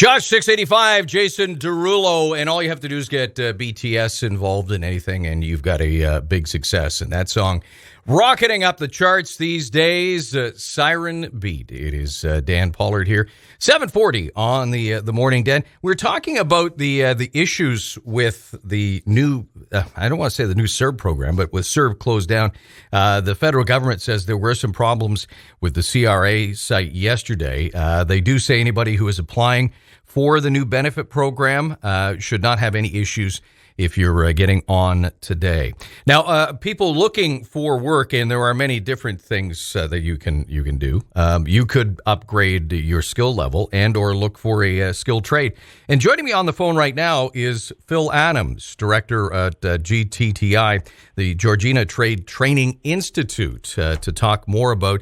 Josh, 685, Jason Derulo, and all you have to do is get BTS involved in anything, and you've got a big success. And that song, rocketing up the charts these days, Siren Beat. It is Dan Pollard here, 740 on the Morning Den. We're talking about the issues with the new, I don't want to say the new CERB program, but with CERB closed down, the federal government says there were some problems with the CRA site yesterday. They do say anybody who is applying for the new benefit program should not have any issues if you're getting on today. Now, people looking for work, and there are many different things that you can do. You could upgrade your skill level and or look for a skilled trade. And joining me on the phone right now is Phil Adams, director at GTTI, the Georgina Trade Training Institute, to talk more about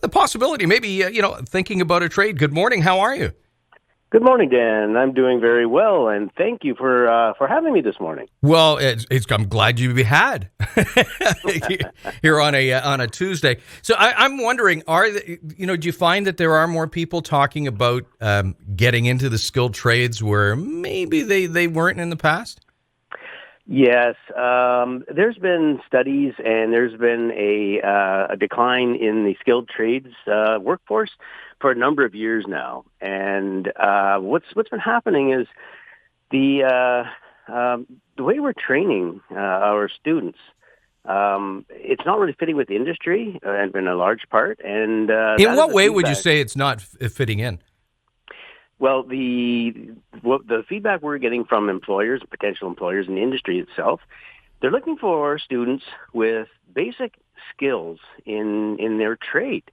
the possibility, maybe, thinking about a trade. Good morning. How are you? Good morning, Dan. I'm doing very well, and thank you for having me this morning. Well, I'm glad you had here on a Tuesday. So I'm wondering, do you find that there are more people talking about getting into the skilled trades where maybe they weren't in the past? Yes, there's been studies, and there's been a decline in the skilled trades workforce for a number of years now. And what's been happening is the way we're training our students, it's not really fitting with the industry, and in a large part. And in what way would you say it's not fitting in? Well, the feedback we're getting from employers, potential employers in the industry itself, they're looking for students with basic skills in their trade.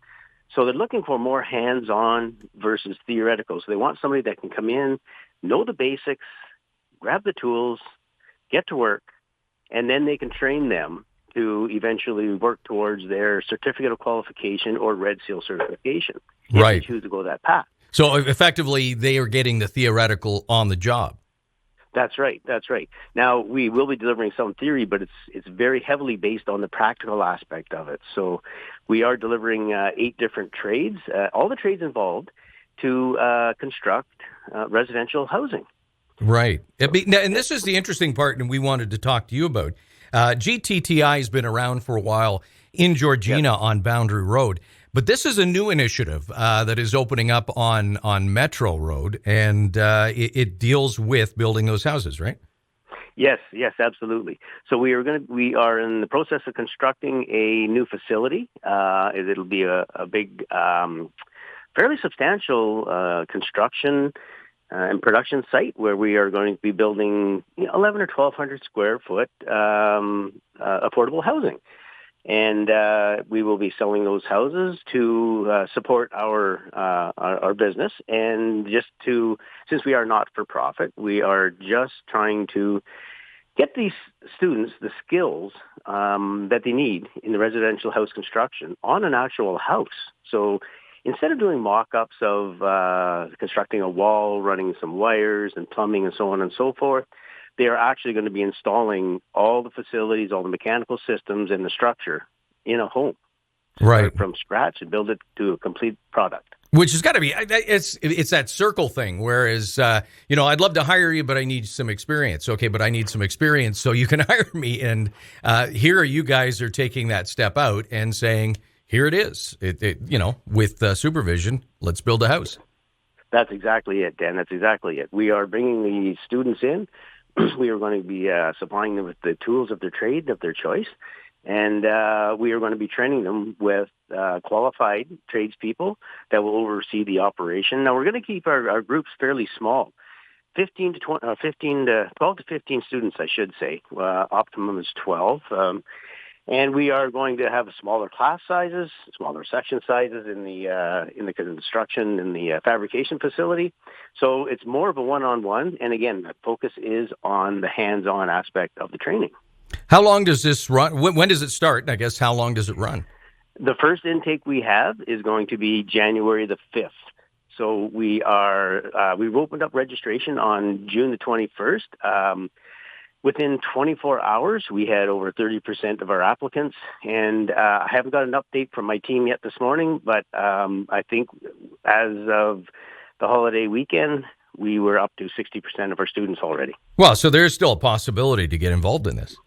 So they're looking for more hands-on versus theoretical. So they want somebody that can come in, know the basics, grab the tools, get to work, and then they can train them to eventually work towards their certificate of qualification or Red Seal certification if Right. they choose to go that path. So effectively, they are getting the theoretical on the job. That's right. That's right. Now, we will be delivering some theory, but it's very heavily based on the practical aspect of it. So we are delivering 8 different trades, all the trades involved, to construct residential housing. Right. And this is the interesting part, and we wanted to talk to you about. GTTI has been around for a while in Georgina on Boundary Road. But this is a new initiative that is opening up on Metro Road, and it deals with building those houses, right? Yes, absolutely. So we are in the process of constructing a new facility. It'll be a big, fairly substantial construction and production site where we are going to be building 1,100 or 1,200 square foot affordable housing. And we will be selling those houses to support our business, and since we are not for profit, we are just trying to get these students the skills that they need in the residential house construction on an actual house. So instead of doing mock-ups of constructing a wall, running some wires and plumbing and so on and so forth, they are actually going to be installing all the facilities, all the mechanical systems and the structure in a home. Right. From scratch and build it to a complete product. Which has got to be, it's that circle thing, whereas, I'd love to hire you, but I need some experience. Okay, but I need some experience so you can hire me. And here you guys are taking that step out and saying, here it is. With supervision, let's build a house. That's exactly it, Dan. That's exactly it. We are bringing the students in. We are going to be supplying them with the tools of their trade, of their choice, and we are going to be training them with qualified tradespeople that will oversee the operation. Now, we're going to keep our groups fairly small, 12 to 15 students, I should say. Optimum is 12. And we are going to have smaller class sizes, smaller section sizes in the construction and the fabrication facility. So it's more of a one-on-one. And again, the focus is on the hands-on aspect of the training. How long does this run? When does it start? And I guess how long does it run? The first intake we have is going to be January the 5th. So we've opened up registration on June the 21st. Within 24 hours, we had over 30% of our applicants, and I haven't got an update from my team yet this morning, but I think as of the holiday weekend, we were up to 60% of our students already. Well, so there's still a possibility to get involved in this.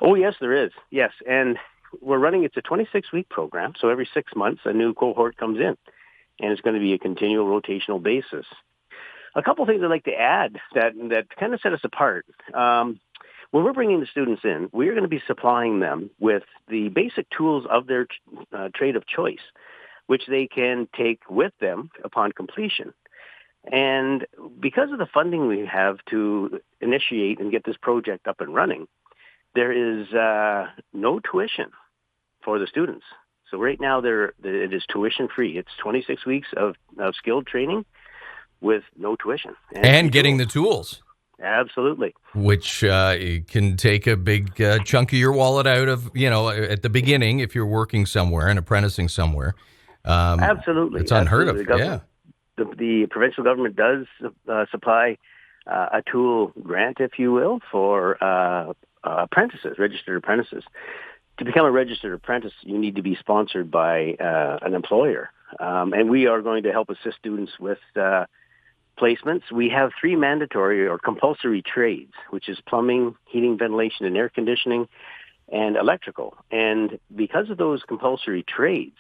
Oh, yes, there is. Yes, and we're running, it's a 26-week program, so every 6 months a new cohort comes in, and it's going to be a continual rotational basis. A couple of things I'd like to add that kind of set us apart. When we're bringing the students in, we're going to be supplying them with the basic tools of their trade of choice, which they can take with them upon completion. And because of the funding we have to initiate and get this project up and running, there is no tuition for the students. So right now it is tuition free. It's 26 weeks of skilled training with no tuition. And getting the tools. Absolutely. Which can take a big chunk of your wallet out of, at the beginning if you're working somewhere and apprenticing somewhere. Absolutely. It's unheard of, yeah. The provincial government does supply a tool grant, if you will, for apprentices, registered apprentices. To become a registered apprentice, you need to be sponsored by an employer. And we are going to help assist students with placements. We have 3 mandatory or compulsory trades, which is plumbing, heating, ventilation, and air conditioning, and electrical. And because of those compulsory trades,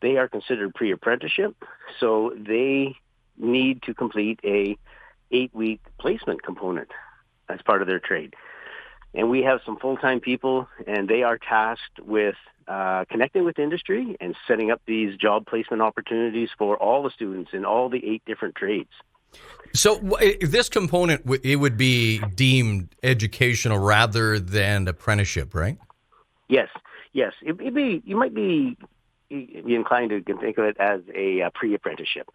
they are considered pre-apprenticeship, so they need to complete a 8-week placement component as part of their trade. And we have some full-time people, and they are tasked with connecting with industry and setting up these job placement opportunities for all the students in all the 8 different trades. So this component, it would be deemed educational rather than apprenticeship, right? Yes. You might be inclined to think of it as a pre-apprenticeship.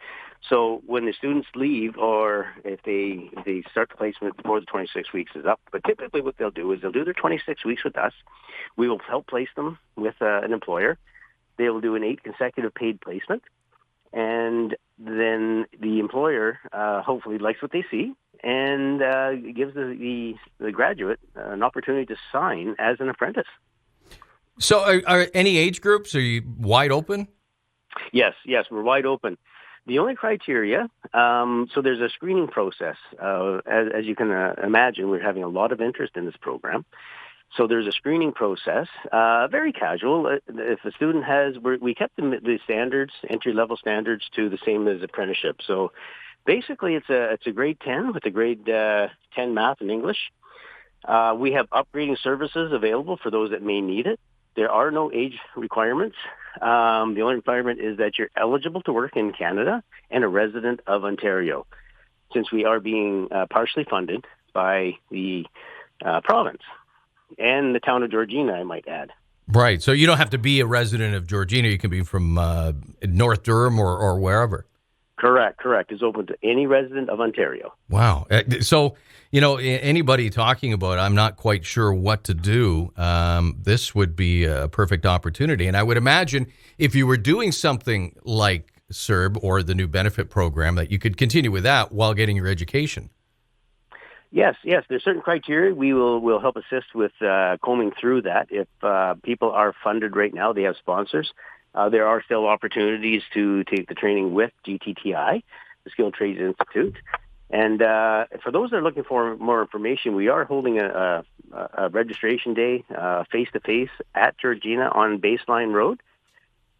So when the students leave, or if they start the placement before the 26 weeks is up, but typically what they'll do is they'll do their 26 weeks with us. We will help place them with an employer. They will do an 8 consecutive paid placement. And then the employer hopefully likes what they see and gives the graduate an opportunity to sign as an apprentice. So are any age groups, are you wide open? Yes, we're wide open. The only criteria, so there's a screening process. As you can imagine, we're having a lot of interest in this program. So there's a screening process, very casual. If a student we kept the standards, entry-level standards, to the same as apprenticeship. So basically it's a grade 10 with a grade 10 math and English. We have upgrading services available for those that may need it. There are no age requirements. The only requirement is that you're eligible to work in Canada and a resident of Ontario, since we are being partially funded by the province and the town of Georgina, I might add. Right. So you don't have to be a resident of Georgina. You can be from North Durham or wherever. Correct. It's open to any resident of Ontario. Wow. So, anybody talking about, I'm not quite sure what to do, this would be a perfect opportunity. And I would imagine if you were doing something like CERB or the new benefit program, that you could continue with that while getting your education. Yes. There's certain criteria. We'll help assist with combing through that. If people are funded right now, they have sponsors. There are still opportunities to take the training with GTTI, the Skilled Trades Institute. And for those that are looking for more information, we are holding a registration day face-to-face at Georgina on Baseline Road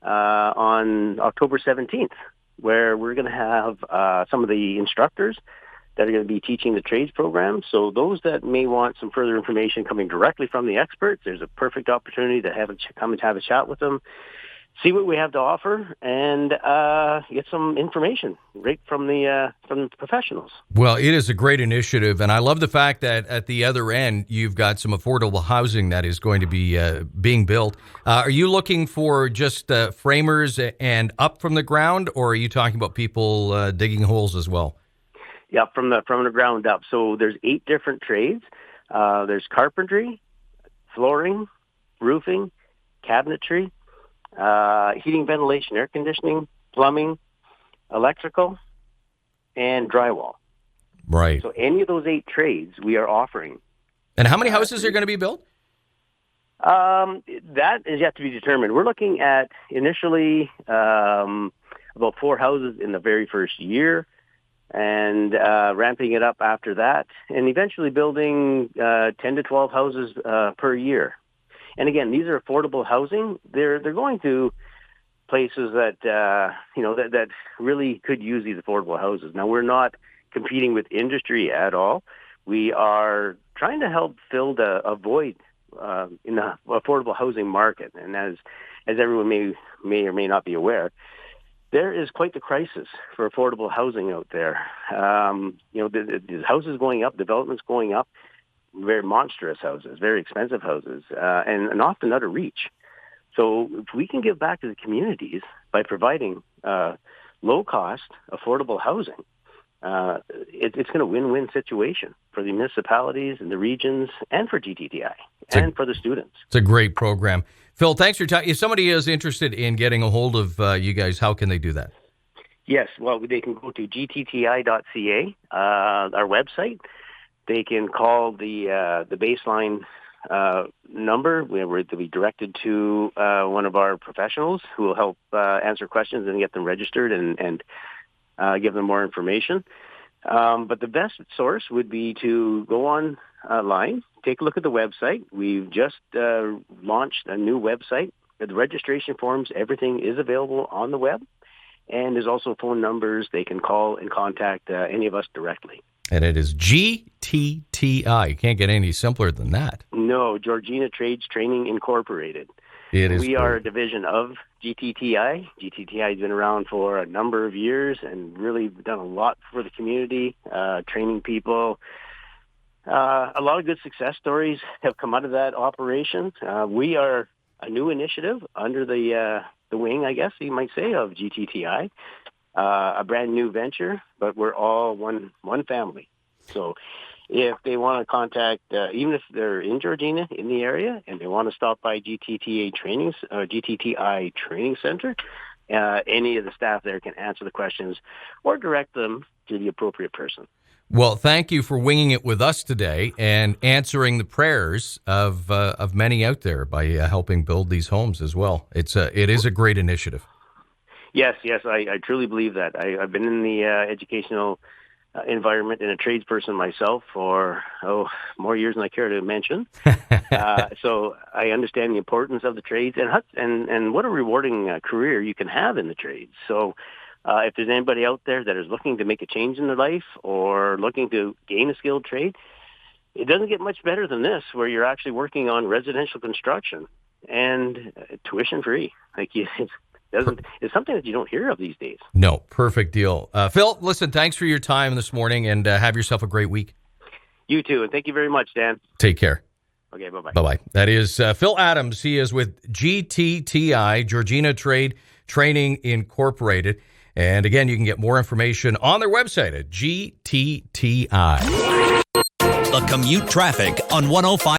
on October 17th, where we're going to have some of the instructors that are going to be teaching the trades program. So those that may want some further information coming directly from the experts, there's a perfect opportunity to come and have a chat with them, see what we have to offer, and get some information right from the professionals. Well, it is a great initiative, and I love the fact that at the other end, you've got some affordable housing that is going to be being built. Are you looking for just framers and up from the ground, or are you talking about people digging holes as well? Yeah, from the ground up. So there's 8 different trades. There's carpentry, flooring, roofing, cabinetry, heating, ventilation, air conditioning, plumbing, electrical, and drywall. Right. So any of those 8 trades we are offering. And how many houses are going to be built? That is yet to be determined. We're looking at initially about 4 houses in the very first year. and ramping it up after that, and eventually building 10 to 12 houses per year. And again, these are affordable housing. They're going to places that that really could use these affordable houses. Now, we're not competing with industry at all. We are trying to help fill a void in the affordable housing market. And as everyone may or may not be aware, there is quite the crisis for affordable housing out there. The houses going up, developments going up, very monstrous houses, very expensive houses, and often out of reach. So if we can give back to the communities by providing low-cost, affordable housing, it's going to win-win situation for the municipalities and the regions and for GTTI and for the students. It's a great program. Phil, thanks for your time. If somebody is interested in getting a hold of you guys, how can they do that? Yes, well, they can go to gtti.ca, our website. They can call the baseline number. They'll be directed to one of our professionals who will help answer questions and get them registered and give them more information. But the best source would be to go online, take a look at the website. We've just launched a new website. The registration forms, everything is available on the web. And there's also phone numbers. They can call and contact any of us directly. And it is GTTI. You can't get any simpler than that. No, Georgina Trades Training Incorporated. We are a division of GTTI. GTTI has been around for a number of years and really done a lot for the community, training people. A lot of good success stories have come out of that operation. We are a new initiative under the wing, I guess you might say, of GTTI. A brand new venture, but we're all one family. So if they want to contact, even if they're in Georgina, in the area, and they want to stop by GTTI Training Center, any of the staff there can answer the questions or direct them to the appropriate person. Well, thank you for winging it with us today and answering the prayers of many out there by helping build these homes as well. It is a great initiative. Yes, I truly believe that. I've been in the educational environment and a tradesperson myself for more years than I care to mention. So I understand the importance of the trades and what a rewarding career you can have in the trades. So if there's anybody out there that is looking to make a change in their life or looking to gain a skilled trade, it doesn't get much better than this, where you're actually working on residential construction and tuition free. It's something that you don't hear of these days. No, perfect deal. Phil, listen, thanks for your time this morning, and have yourself a great week. You too, and thank you very much, Dan. Take care. Okay, bye-bye. Bye-bye. That is Phil Adams. He is with GTTI, Georgina Training Incorporated. And again, you can get more information on their website at GTTI. The commute traffic on 105.